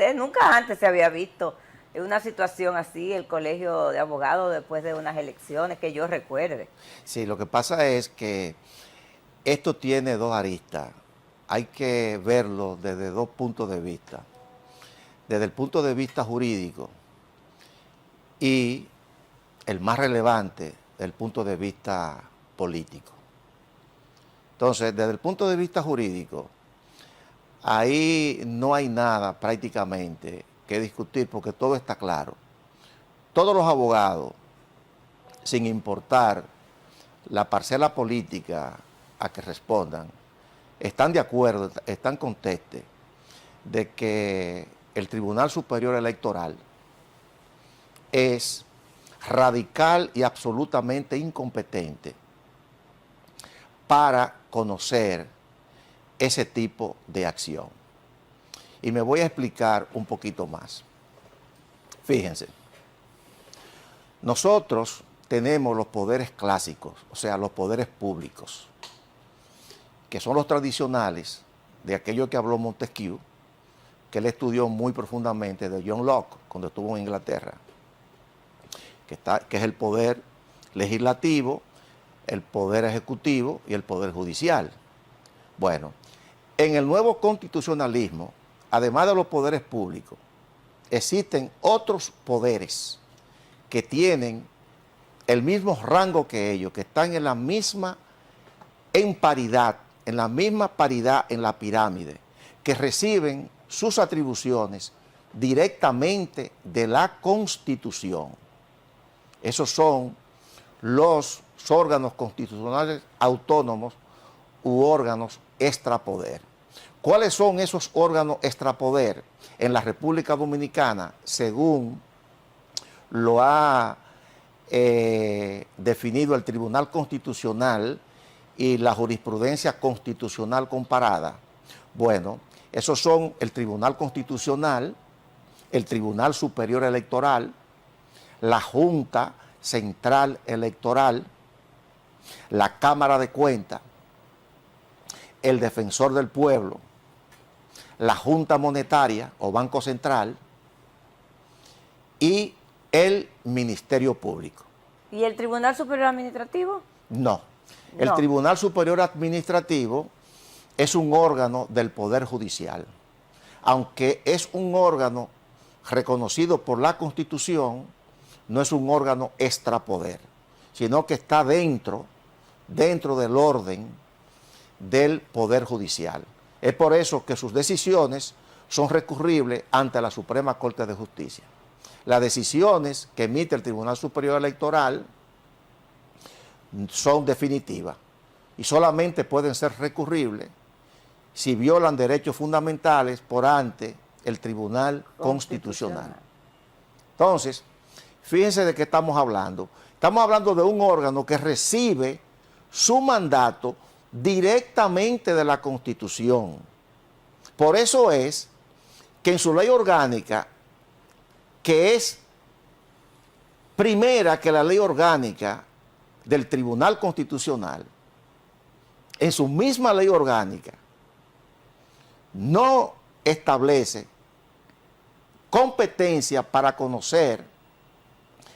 vez, nunca antes se había visto una situación así, el colegio de abogados después de unas elecciones que yo recuerde. Sí, lo que pasa es que esto tiene dos aristas. Hay que verlo desde dos puntos de vista. Desde el punto de vista jurídico y el más relevante, desde el punto de vista político. Entonces, desde el punto de vista jurídico, ahí no hay nada prácticamente que discutir porque todo está claro. Todos los abogados, sin importar la parcela política a que respondan, están de acuerdo, están contestes de que el Tribunal Superior Electoral es radical y absolutamente incompetente para conocer ese tipo de acción. Y me voy a explicar un poquito más. Fíjense, nosotros tenemos los poderes clásicos, o sea, los poderes públicos, que son los tradicionales de aquello que habló Montesquieu, que él estudió muy profundamente de John Locke cuando estuvo en Inglaterra, que es el poder legislativo, el poder ejecutivo y el poder judicial. Bueno, en el nuevo constitucionalismo, además de los poderes públicos, existen otros poderes que tienen el mismo rango que ellos, que están en la misma, en paridad, en la misma paridad en la pirámide, que reciben sus atribuciones directamente de la Constitución. Esos son los órganos constitucionales autónomos u órganos extrapoder. ¿Cuáles son esos órganos extrapoder en la República Dominicana, según lo ha definido el Tribunal Constitucional y la jurisprudencia constitucional comparada? Bueno, esos son el Tribunal Constitucional, el Tribunal Superior Electoral, la Junta Central Electoral, la Cámara de Cuentas, el Defensor del Pueblo, la Junta Monetaria o Banco Central y el Ministerio Público. ¿Y el Tribunal Superior Administrativo? No. El No. Tribunal Superior Administrativo es un órgano del Poder Judicial. Aunque es un órgano reconocido por la Constitución, no es un órgano extrapoder, sino que está dentro del orden del Poder Judicial. Es por eso que sus decisiones son recurribles ante la Suprema Corte de Justicia. Las decisiones que emite el Tribunal Superior Electoral son definitivas y solamente pueden ser recurribles si violan derechos fundamentales por ante el Tribunal Constitucional. Entonces, fíjense de qué estamos hablando. Estamos hablando de un órgano que recibe su mandato directamente de la Constitución. Por eso es que en su ley orgánica, que es primera que la ley orgánica del Tribunal Constitucional, en su misma ley orgánica, no establece competencia para conocer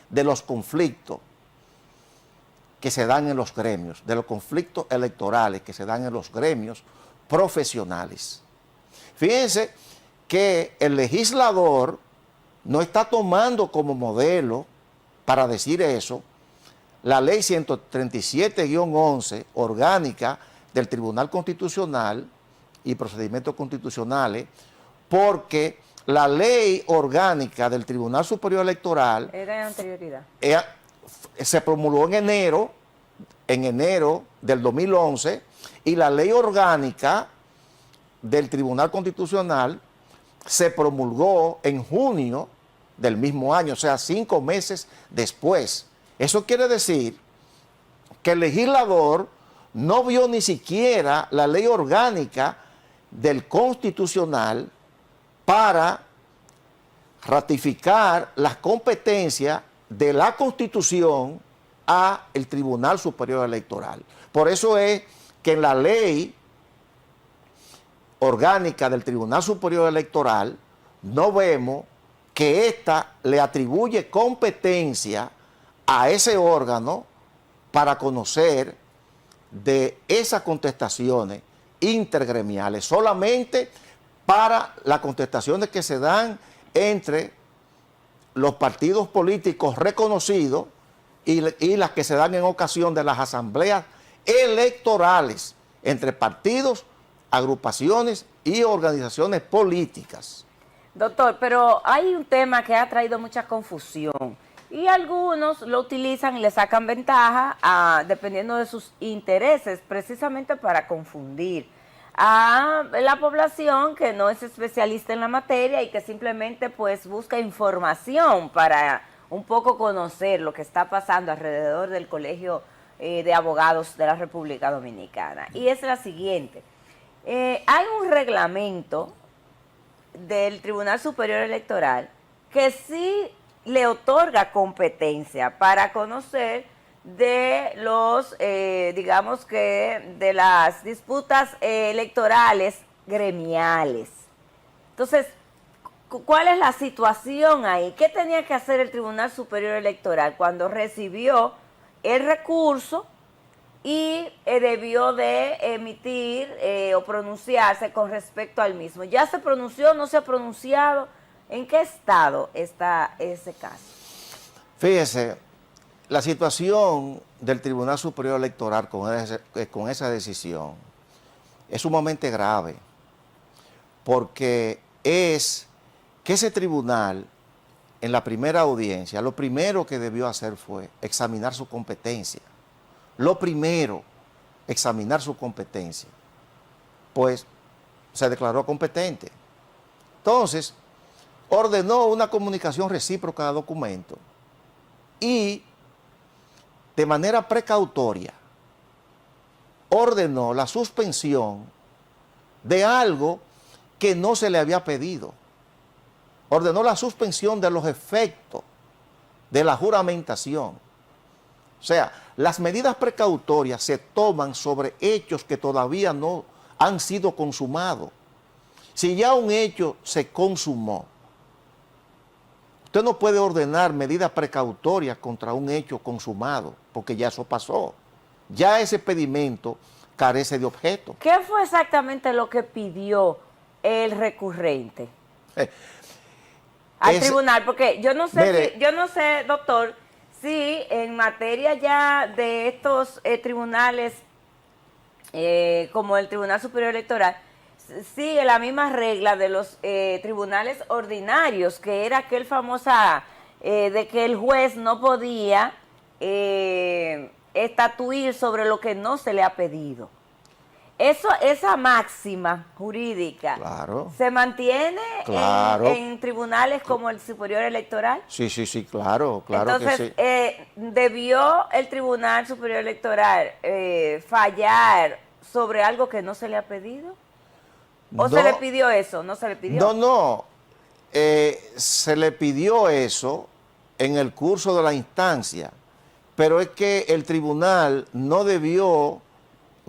de los conflictos que se dan en los gremios, de los conflictos electorales que se dan en los gremios profesionales. Fíjense que el legislador no está tomando como modelo para decir eso la ley 137-11 orgánica del Tribunal Constitucional y procedimientos constitucionales, porque la ley orgánica del Tribunal Superior Electoral Era en anterioridad. Se promulgó en enero del 2011, y la ley orgánica del Tribunal Constitucional se promulgó en junio del mismo año, o sea, 5 meses después. Eso quiere decir que el legislador no vio ni siquiera la ley orgánica del Constitucional para ratificar las competencias de la Constitución a el Tribunal Superior Electoral. Por eso es que en la ley orgánica del Tribunal Superior Electoral no vemos que ésta le atribuye competencia a ese órgano para conocer de esas contestaciones intergremiales, solamente para las contestaciones que se dan entre los partidos políticos reconocidos y las que se dan en ocasión de las asambleas electorales entre partidos, agrupaciones y organizaciones políticas. Doctor, pero hay un tema que ha traído mucha confusión y algunos lo utilizan y le sacan ventaja dependiendo de sus intereses, precisamente para confundir a la población que no es especialista en la materia y que simplemente pues busca información para un poco conocer lo que está pasando alrededor del Colegio de Abogados de la República Dominicana. Y es la siguiente, hay un reglamento del Tribunal Superior Electoral que sí le otorga competencia para conocer de los, digamos que, de las disputas electorales gremiales. Entonces, ¿cuál es la situación ahí? ¿Qué tenía que hacer el Tribunal Superior Electoral cuando recibió el recurso y debió de emitir o pronunciarse con respecto al mismo? ¿Ya se pronunció, no se ha pronunciado? ¿En qué estado está ese caso? Fíjese, la situación del Tribunal Superior Electoral con esa decisión es sumamente grave, porque es que ese tribunal, en la primera audiencia, lo primero que debió hacer fue examinar su competencia. Lo primero, examinar su competencia. Pues se declaró competente. Entonces, ordenó una comunicación recíproca de documentos y, de manera precautoria, ordenó la suspensión de algo que no se le había pedido. Ordenó la suspensión de los efectos de la juramentación. O sea, las medidas precautorias se toman sobre hechos que todavía no han sido consumados. Si ya un hecho se consumó, usted no puede ordenar medidas precautorias contra un hecho consumado, porque ya eso pasó. Ya ese pedimento carece de objeto. ¿Qué fue exactamente lo que pidió el recurrente al tribunal? Porque yo no sé, mire, yo no sé, doctor, si en materia ya de estos tribunales, como el Tribunal Superior Electoral, sigue la misma regla de los tribunales ordinarios, que era aquel famosa de que el juez no podía estatuir sobre lo que no se le ha pedido. Esa máxima jurídica, claro, ¿se mantiene claro, en tribunales como el Superior Electoral? Sí, claro, claro. Entonces, que sí. ¿debió el Tribunal Superior Electoral fallar sobre algo que no se le ha pedido? ¿O No, se le pidió eso? ¿No se le pidió? No. Se le pidió eso en el curso de la instancia, pero es que el tribunal no debió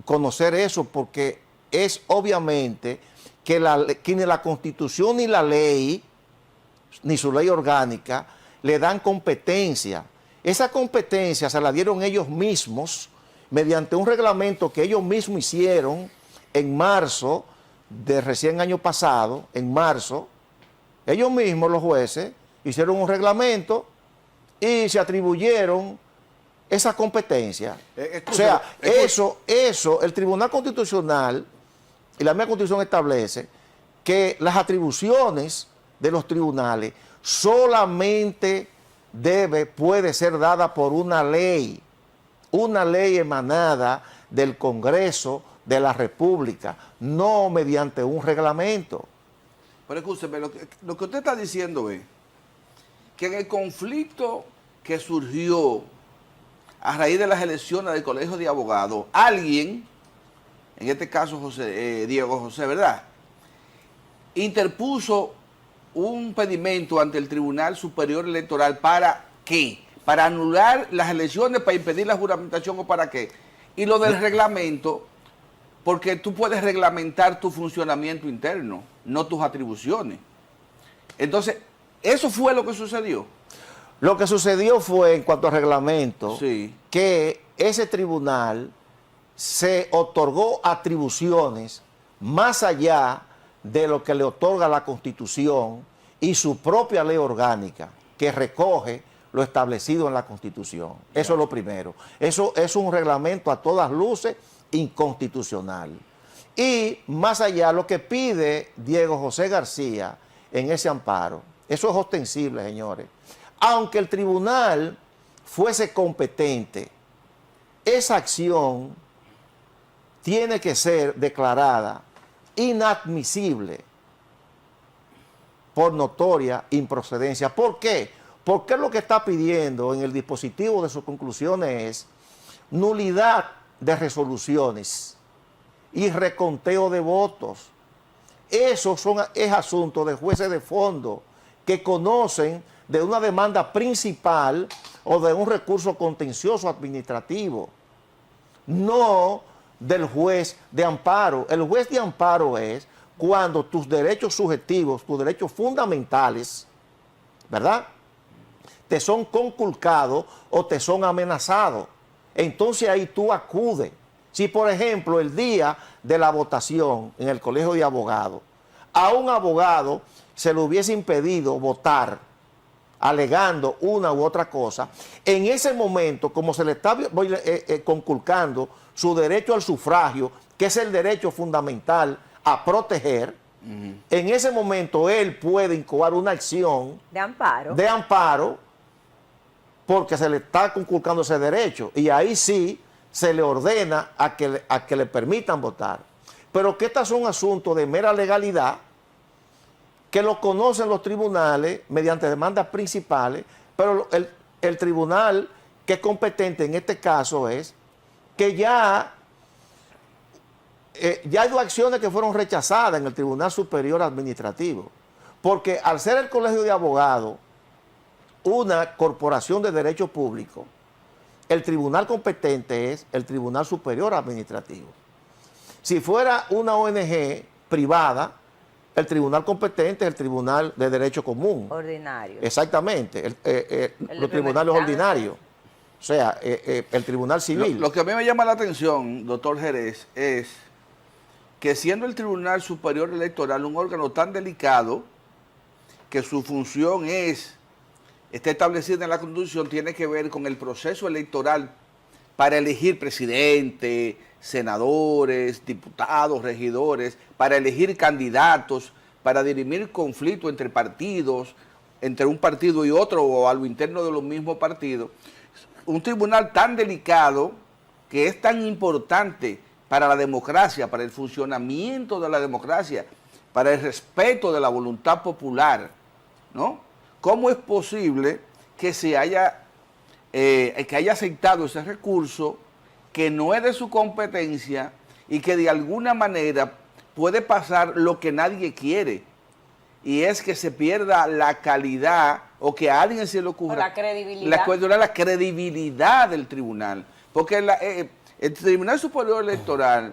conocer eso, porque es obviamente que ni la Constitución ni la ley, ni su ley orgánica, le dan competencia. Esa competencia se la dieron ellos mismos mediante un reglamento que ellos mismos hicieron en marzo de recién año pasado, en marzo. Ellos mismos, los jueces, hicieron un reglamento y se atribuyeron esa competencia. O sea, eso, el Tribunal Constitucional y la misma Constitución establece que las atribuciones de los tribunales solamente puede ser dada por una ley emanada del Congreso de la República, no mediante un reglamento. Pero escúcheme, lo que usted está diciendo es que en el conflicto que surgió a raíz de las elecciones del Colegio de Abogados, alguien, en este caso Diego José, ¿verdad?, interpuso un pedimento ante el Tribunal Superior Electoral. ¿Para qué? Para anular las elecciones, para impedir la juramentación, o para qué. Y lo del reglamento, porque tú puedes reglamentar tu funcionamiento interno, no tus atribuciones. Entonces, eso fue lo que sucedió. Lo que sucedió fue, en cuanto al reglamento, Sí. que ese tribunal se otorgó atribuciones más allá de lo que le otorga la Constitución y su propia ley orgánica, que recoge lo establecido en la Constitución. Eso es lo primero. Eso es un reglamento a todas luces inconstitucional. Y más allá, lo que pide Diego José García en ese amparo, eso es ostensible, señores. Aunque el tribunal fuese competente, esa acción tiene que ser declarada inadmisible por notoria improcedencia. ¿Por qué? Porque lo que está pidiendo en el dispositivo de sus conclusiones es nulidad de resoluciones y reconteo de votos. Eso es asunto de jueces de fondo que conocen de una demanda principal o de un recurso contencioso administrativo, no del juez de amparo. El juez de amparo es cuando tus derechos subjetivos, tus derechos fundamentales, ¿verdad?, te son conculcados o te son amenazados. Entonces ahí tú acudes. Si, por ejemplo, el día de la votación en el Colegio de Abogados, a un abogado se le hubiese impedido votar, alegando una u otra cosa, en ese momento, como se le está conculcando su derecho al sufragio, que es el derecho fundamental a proteger, en ese momento él puede incoar una acción de amparo, porque se le está conculcando ese derecho, y ahí sí se le ordena a que le permitan votar. Pero que estos son asuntos de mera legalidad, que lo conocen los tribunales mediante demandas principales, pero el tribunal que es competente en este caso es que ya hay dos acciones que fueron rechazadas en el Tribunal Superior Administrativo, porque al ser el Colegio de Abogados una corporación de derecho público, el tribunal competente es el Tribunal Superior Administrativo. Si fuera una ONG privada, el tribunal competente es el Tribunal de Derecho Común. Ordinario. Exactamente, los tribunales ordinarios. O sea, el Tribunal Civil. Lo que a mí me llama la atención, doctor Jerez, es que siendo el Tribunal Superior Electoral un órgano tan delicado, que su función está establecida en la Constitución, tiene que ver con el proceso electoral para elegir presidente, senadores, diputados, regidores, para elegir candidatos, para dirimir conflictos entre partidos, entre un partido y otro o a lo interno de los mismos partidos. Un tribunal tan delicado, que es tan importante para la democracia, para el funcionamiento de la democracia, para el respeto de la voluntad popular, ¿no? ¿Cómo es posible que haya aceptado ese recurso que no es de su competencia y que de alguna manera puede pasar lo que nadie quiere? Y es que se pierda la calidad o que a alguien se le ocurra. O la credibilidad. La credibilidad del tribunal. Porque el Tribunal Superior Electoral,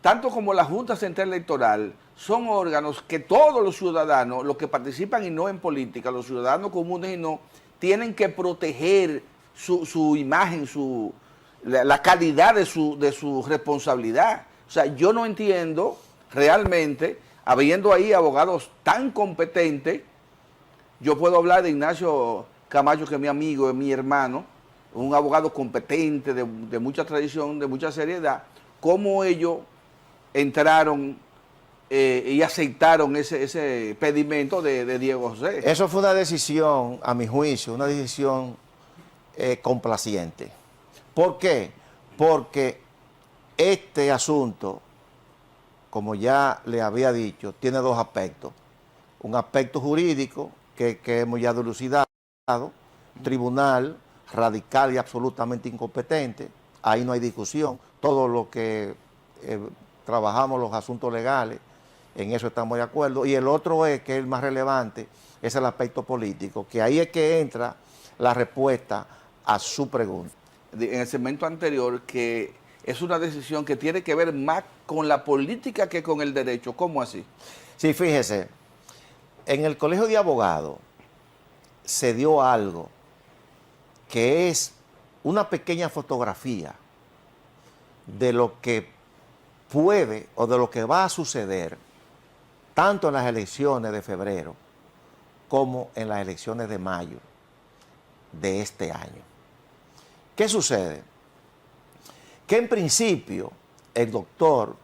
tanto como la Junta Central Electoral, son órganos que todos los ciudadanos, los que participan y no en política, los ciudadanos comunes y no, tienen que proteger su imagen, la calidad de su responsabilidad. O sea, yo no entiendo realmente, habiendo ahí abogados tan competentes, yo puedo hablar de Ignacio Camacho, que es mi amigo, es mi hermano, un abogado competente, de mucha tradición, de mucha seriedad, cómo ellos entraron y aceptaron ese pedimento de Diego José. Eso fue una decisión, a mi juicio, una decisión complaciente. ¿Por qué? Porque este asunto, como ya le había dicho, tiene dos aspectos. Un aspecto jurídico, que hemos ya dilucidado, tribunal radical y absolutamente incompetente, ahí no hay discusión. Todo lo que trabajamos los asuntos legales, en eso estamos de acuerdo. Y el otro es, que es el más relevante, es el aspecto político, que ahí es que entra la respuesta a su pregunta. En el segmento anterior, que es una decisión que tiene que ver más con la política que con el derecho. ¿Cómo así? Sí, fíjese, en el Colegio de Abogados se dio algo que es una pequeña fotografía de lo que puede o de lo que va a suceder tanto en las elecciones de febrero como en las elecciones de mayo de este año. ¿Qué sucede? Que en principio el doctor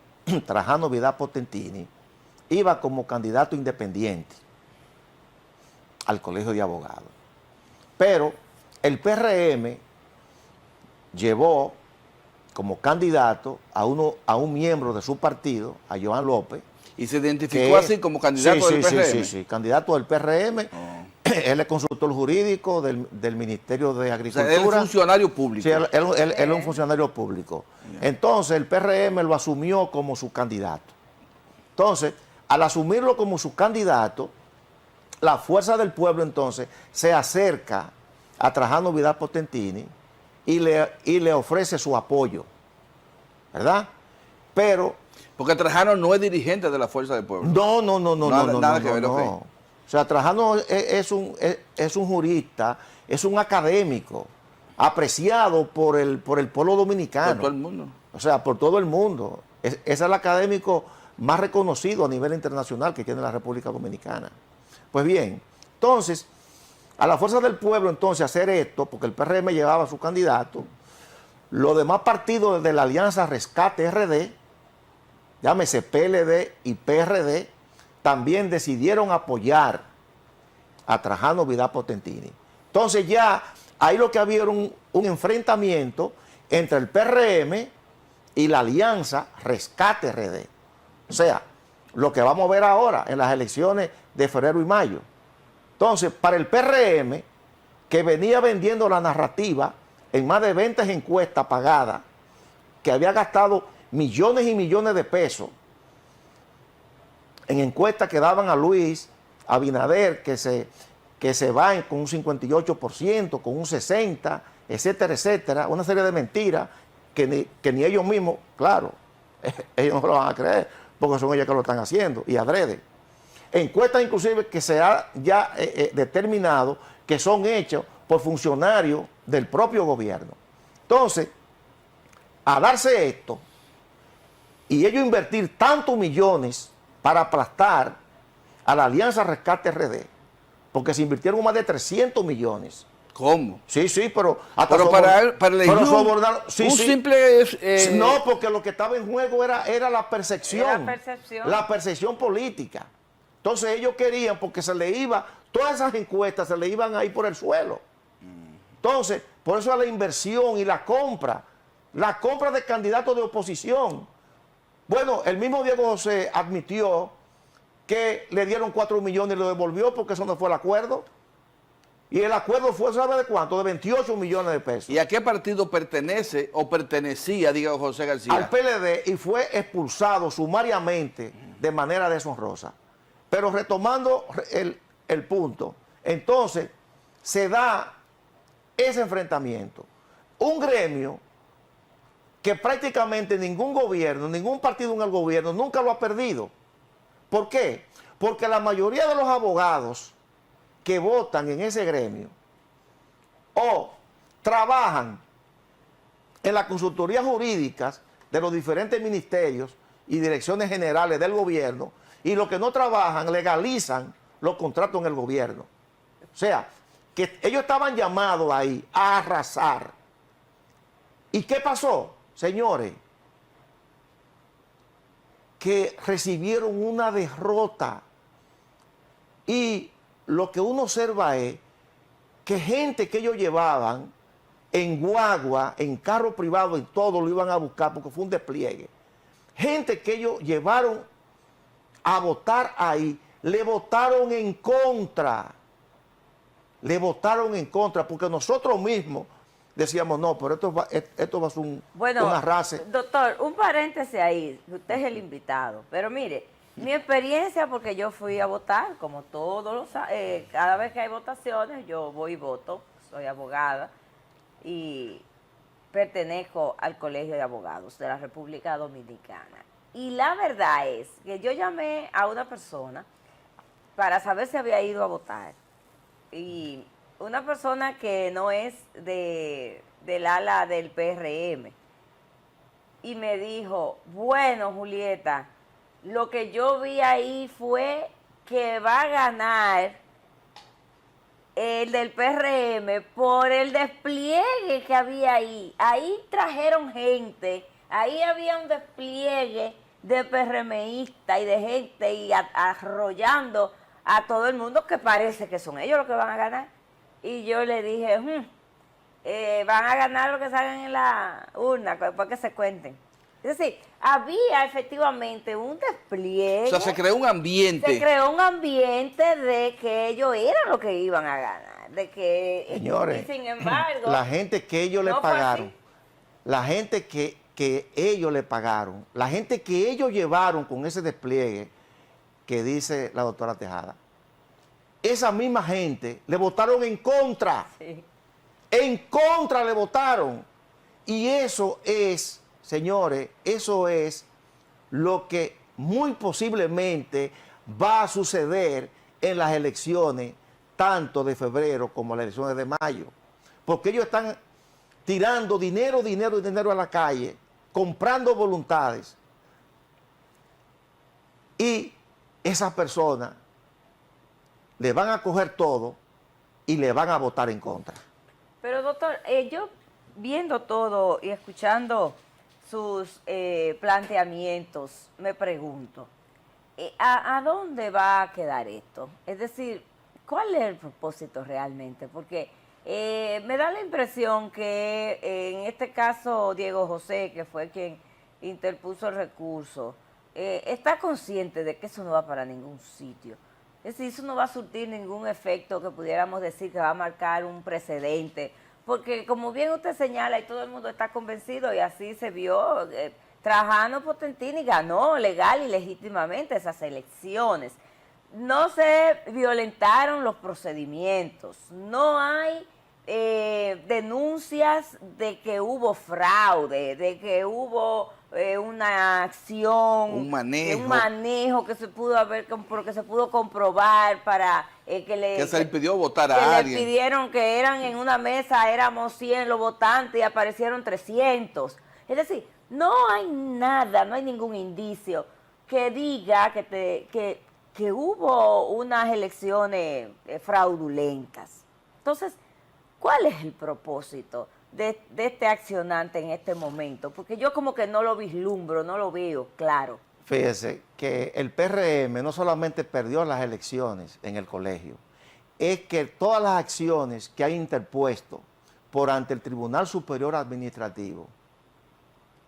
Trajano Vidal Potentini iba como candidato independiente al Colegio de Abogados. Pero el PRM llevó como candidato a un miembro de su partido, a Joan López. Y se identificó así como candidato del PRM. Sí, candidato del PRM. Él es consultor jurídico del Ministerio de Agricultura. O sea, él es funcionario público. Sí, él es un funcionario público. Entonces, el PRM lo asumió como su candidato. Entonces, al asumirlo como su candidato, la Fuerza del Pueblo, entonces, se acerca a Trajano Vidal Potentini y le ofrece su apoyo, ¿verdad? Pero... Porque Trajano no es dirigente de la Fuerza del Pueblo. Nada que ver. O sea, Trajano es un jurista, es un académico, apreciado por el pueblo dominicano. Por todo el mundo. O sea, por todo el mundo. Es el académico más reconocido a nivel internacional que tiene la República Dominicana. Pues bien, entonces, a la Fuerza del Pueblo, entonces, hacer esto, porque el PRM llevaba a su candidato, los demás partidos de la Alianza Rescate RD, llámese PLD y PRD, también decidieron apoyar a Trajano Vidal Potentini. Entonces ya ahí lo que había era un enfrentamiento entre el PRM y la Alianza Rescate RD. O sea, lo que vamos a ver ahora en las elecciones de febrero y mayo. Entonces, para el PRM, que venía vendiendo la narrativa en más de 20 encuestas pagadas, que había gastado millones y millones de pesos en encuestas que daban a Luis Abinader, que se van con un 58%, con un 60%, etcétera, etcétera, una serie de mentiras que ni ellos mismos, claro, ellos no lo van a creer, porque son ellos que lo están haciendo, y adrede. Encuestas inclusive que se ha ya determinado que son hechas por funcionarios del propio gobierno. Entonces, a darse esto, y ellos invertir tantos millones para aplastar a la Alianza Rescate RD, porque se invirtieron más de 300 millones. ¿Cómo? Sí, pero... Pero para el simple... No, porque lo que estaba en juego era la percepción. La percepción política. Entonces ellos querían, porque se le iba, todas esas encuestas se le iban ahí por el suelo. Entonces, por eso la inversión y la compra de candidatos de oposición. Bueno, el mismo Diego José admitió que le dieron 4 millones y lo devolvió porque eso no fue el acuerdo. Y el acuerdo fue, ¿sabe de cuánto? De 28 millones de pesos. ¿Y a qué partido pertenece o pertenecía Diego José García? Al PLD, y fue expulsado sumariamente de manera deshonrosa. Pero retomando el punto, entonces se da ese enfrentamiento. Un gremio que prácticamente ningún gobierno, ningún partido en el gobierno nunca lo ha perdido. ¿Por qué? Porque la mayoría de los abogados que votan en ese gremio o trabajan en las consultorías jurídicas de los diferentes ministerios y direcciones generales del gobierno, y los que no trabajan legalizan los contratos en el gobierno. O sea, que ellos estaban llamados ahí a arrasar. ¿Y qué pasó, señores? Que recibieron una derrota. Y lo que uno observa es que gente que ellos llevaban en guagua, en carro privado, en todo lo iban a buscar porque fue un despliegue. Gente que ellos llevaron a votar ahí, le votaron en contra. Le votaron en contra porque nosotros mismos decíamos, no, pero esto va a ser un arrase. Doctor, un paréntesis ahí, usted es el invitado, pero mire, mi experiencia, porque yo fui a votar, como cada vez que hay votaciones, yo voy y voto, soy abogada y pertenezco al Colegio de Abogados de la República Dominicana. Y la verdad es que yo llamé a una persona para saber si había ido a votar. Y una persona que no es del ala del PRM. Y me dijo, bueno, Julieta, lo que yo vi ahí fue que va a ganar el del PRM por el despliegue que había ahí. Ahí trajeron gente, ahí había un despliegue de PRMistas y de gente y arrollando a todo el mundo que parece que son ellos los que van a ganar. Y yo le dije, van a ganar lo que salgan en la urna, después que se cuenten. Es decir, había efectivamente un despliegue. O sea, se creó un ambiente. Se creó un ambiente de que ellos eran los que iban a ganar. De que, señores, y sin embargo, la gente que ellos le no fue pagaron, así. la gente que ellos le pagaron, la gente que ellos llevaron con ese despliegue que dice la doctora Tejada, esa misma gente le votaron en contra. Sí. En contra le votaron. Y eso es, señores, eso es lo que muy posiblemente va a suceder en las elecciones, tanto de febrero como las elecciones de mayo. Porque ellos están tirando dinero a la calle, comprando voluntades. Y esas personas le van a coger todo y le van a votar en contra. Pero doctor, yo viendo todo y escuchando sus planteamientos, me pregunto, ¿a dónde va a quedar esto? Es decir, ¿cuál es el propósito realmente? Porque me da la impresión que en este caso Diego José, que fue quien interpuso el recurso, está consciente de que eso no va para ningún sitio. Es decir, eso no va a surtir ningún efecto que pudiéramos decir que va a marcar un precedente, porque como bien usted señala y todo el mundo está convencido y así se vio, Trajano Potentini ganó legal y legítimamente esas elecciones. No se violentaron los procedimientos, no hay denuncias de que hubo fraude, de que hubo una acción, un manejo que se pudo comprobar para que se le impidió votar a que alguien. le pidieron que eran en una mesa, éramos 100 los votantes y aparecieron 300. Es decir, no hay nada, no hay ningún indicio que diga que hubo unas elecciones fraudulentas. Entonces, ¿cuál es el propósito de este accionante en este momento? Porque yo como que no lo vislumbro, no lo veo claro. Fíjese que el PRM no solamente perdió las elecciones en el colegio, es que todas las acciones que ha interpuesto por ante el Tribunal Superior Administrativo,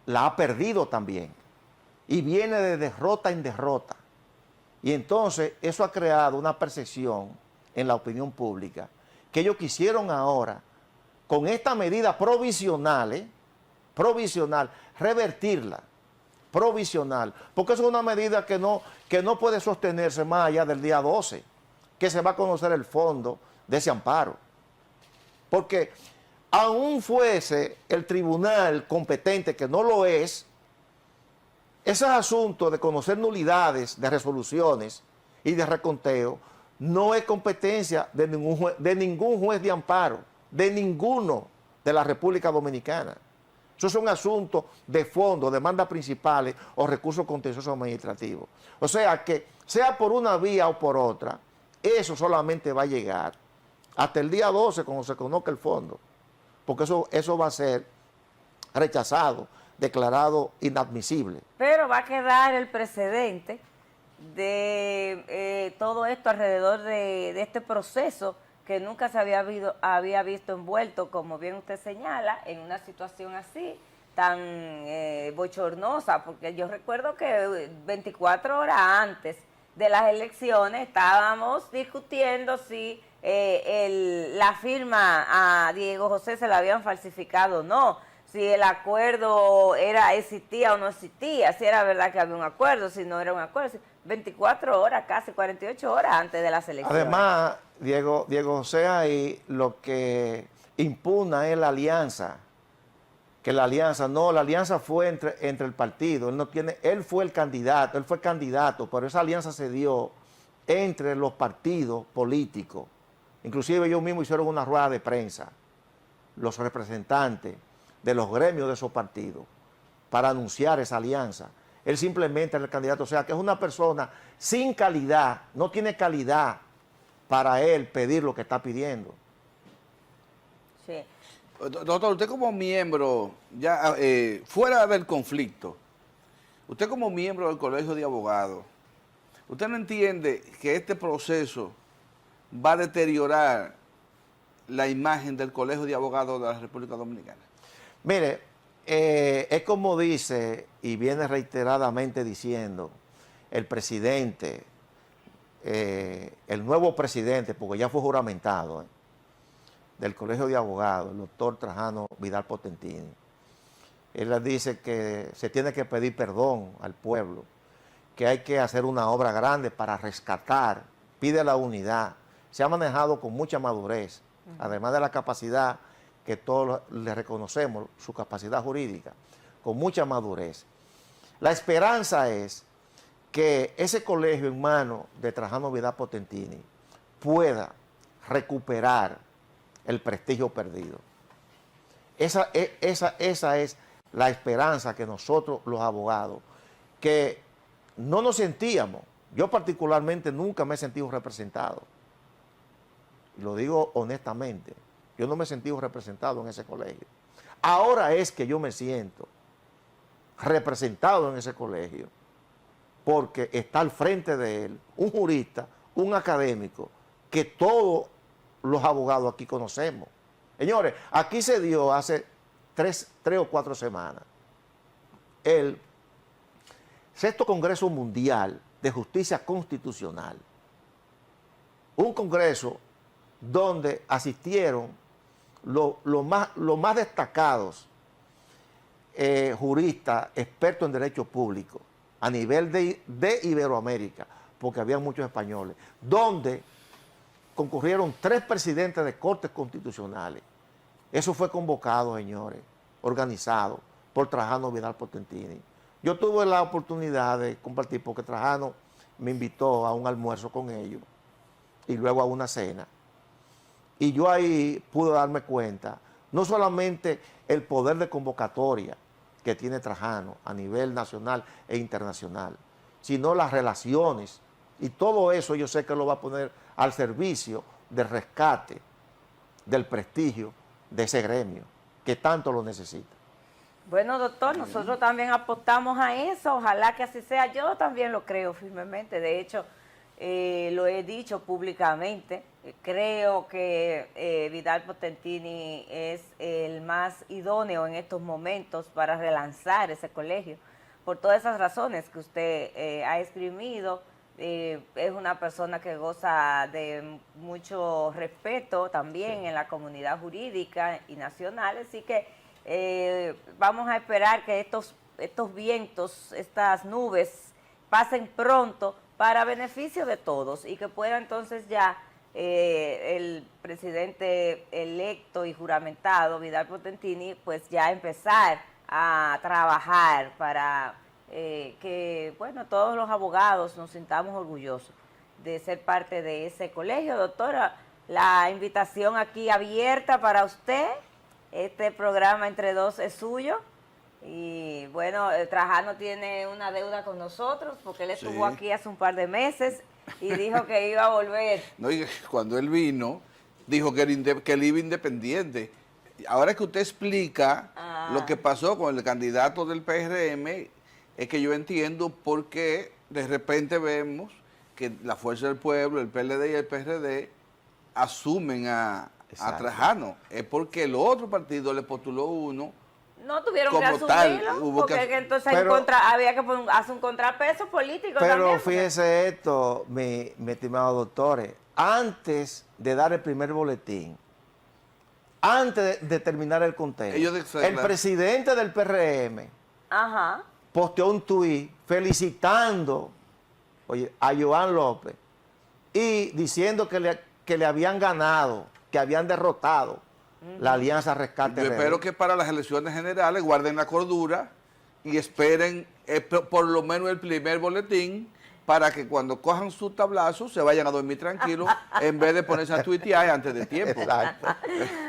la ha perdido también. Y viene de derrota en derrota. Y entonces eso ha creado una percepción en la opinión pública que ellos quisieron ahora, con esta medida provisional, revertirla, provisional, porque es una medida que no puede sostenerse más allá del día 12, que se va a conocer el fondo de ese amparo. Porque aún fuese el tribunal competente, que no lo es, esos asuntos de conocer nulidades de resoluciones y de reconteo no es competencia de ningún juez de amparo, de ninguno de la República Dominicana. Eso son asuntos de fondo, demandas principales o recursos contenciosos administrativos. O sea que, sea por una vía o por otra, eso solamente va a llegar hasta el día 12 cuando se conozca el fondo, porque eso va a ser rechazado, declarado inadmisible. Pero va a quedar el precedente de todo esto alrededor de este proceso que nunca se había visto envuelto, como bien usted señala, en una situación así, tan bochornosa, porque yo recuerdo que 24 horas antes de las elecciones estábamos discutiendo si la firma a Diego José se la habían falsificado o no, si el acuerdo existía o no existía, si era verdad que había un acuerdo, si no era un acuerdo. 24 horas, casi 48 horas antes de las elecciones. Además, Diego José ahí lo que impugna es la alianza, que la alianza fue entre el partido, él fue candidato, pero esa alianza se dio entre los partidos políticos. Inclusive ellos mismos hicieron una rueda de prensa, los representantes de los gremios de esos partidos, para anunciar esa alianza. Él simplemente es el candidato, o sea, que es una persona sin calidad, no tiene calidad para él pedir lo que está pidiendo. Sí. Doctor, usted como miembro, ya fuera del conflicto, usted como miembro del Colegio de Abogados, ¿usted no entiende que este proceso va a deteriorar la imagen del Colegio de Abogados de la República Dominicana? Mire, es como dice y viene reiteradamente diciendo el presidente, el nuevo presidente, porque ya fue juramentado, del Colegio de Abogados, el doctor Trajano Vidal Potentini. Él le dice que se tiene que pedir perdón al pueblo, que hay que hacer una obra grande para rescatar, pide la unidad. Se ha manejado con mucha madurez, además de la capacidad que todos le reconocemos, su capacidad jurídica, con mucha madurez. La esperanza es que ese colegio en manos de Trajano Vidal Potentini pueda recuperar el prestigio perdido. Esa es la esperanza que nosotros los abogados, que no nos sentíamos, yo particularmente nunca me he sentido representado, y lo digo honestamente, yo no me he sentido representado en ese colegio. Ahora es que yo me siento representado en ese colegio, porque está al frente de él un jurista, un académico, que todos los abogados aquí conocemos. Señores, aquí se dio hace tres o 4 semanas el 6º Congreso Mundial de Justicia Constitucional. Un congreso donde asistieron los más destacados juristas, expertos en derecho público, a nivel de Iberoamérica, porque había muchos españoles, donde concurrieron 3 presidentes de cortes constitucionales. Eso fue convocado, señores, organizado por Trajano Vidal Potentini. Yo tuve la oportunidad de compartir, porque Trajano me invitó a un almuerzo con ellos y luego a una cena. Y yo ahí pude darme cuenta, no solamente el poder de convocatoria que tiene Trajano a nivel nacional e internacional, sino las relaciones, y todo eso yo sé que lo va a poner al servicio del rescate, del prestigio de ese gremio, que tanto lo necesita. Bueno, doctor, nosotros también apostamos a eso, ojalá que así sea. Yo también lo creo firmemente, de hecho, lo he dicho públicamente. Creo que Vidal Potentini es el más idóneo en estos momentos para relanzar ese colegio, por todas esas razones que usted ha esgrimido. Es una persona que goza de mucho respeto también en la comunidad jurídica y nacional, así que vamos a esperar que estos vientos, estas nubes pasen pronto para beneficio de todos y que pueda entonces ya el presidente electo y juramentado, Vidal Potentini, pues ya empezar a trabajar para que, bueno, todos los abogados nos sintamos orgullosos de ser parte de ese colegio. Doctora, la invitación aquí abierta para usted. Este programa Entre Dos es suyo. Y bueno, Trajano tiene una deuda con nosotros porque él estuvo aquí hace un par de meses y dijo que iba a volver. No, y cuando él vino, dijo que él iba independiente. Ahora que usted explica lo que pasó con el candidato del PRM, es que yo entiendo por qué de repente vemos que la Fuerza del Pueblo, el PLD y el PRD asumen a Trajano. Es porque el otro partido le postuló uno. No tuvieron como que asumirlo, tal, porque entonces había que hacer un contrapeso político pero también. Pero fíjese esto, mi estimado doctor, antes de dar el primer boletín, antes de terminar el conteo, el presidente del PRM posteó un tuit felicitando a Joan López y diciendo que le habían ganado, que habían derrotado la Alianza Rescate. Yo espero que para las elecciones generales guarden la cordura y esperen por lo menos el primer boletín para que cuando cojan su tablazo se vayan a dormir tranquilos en vez de ponerse a tuitear antes de tiempo. Exacto.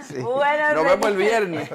Sí. Bueno, Nos vemos el viernes.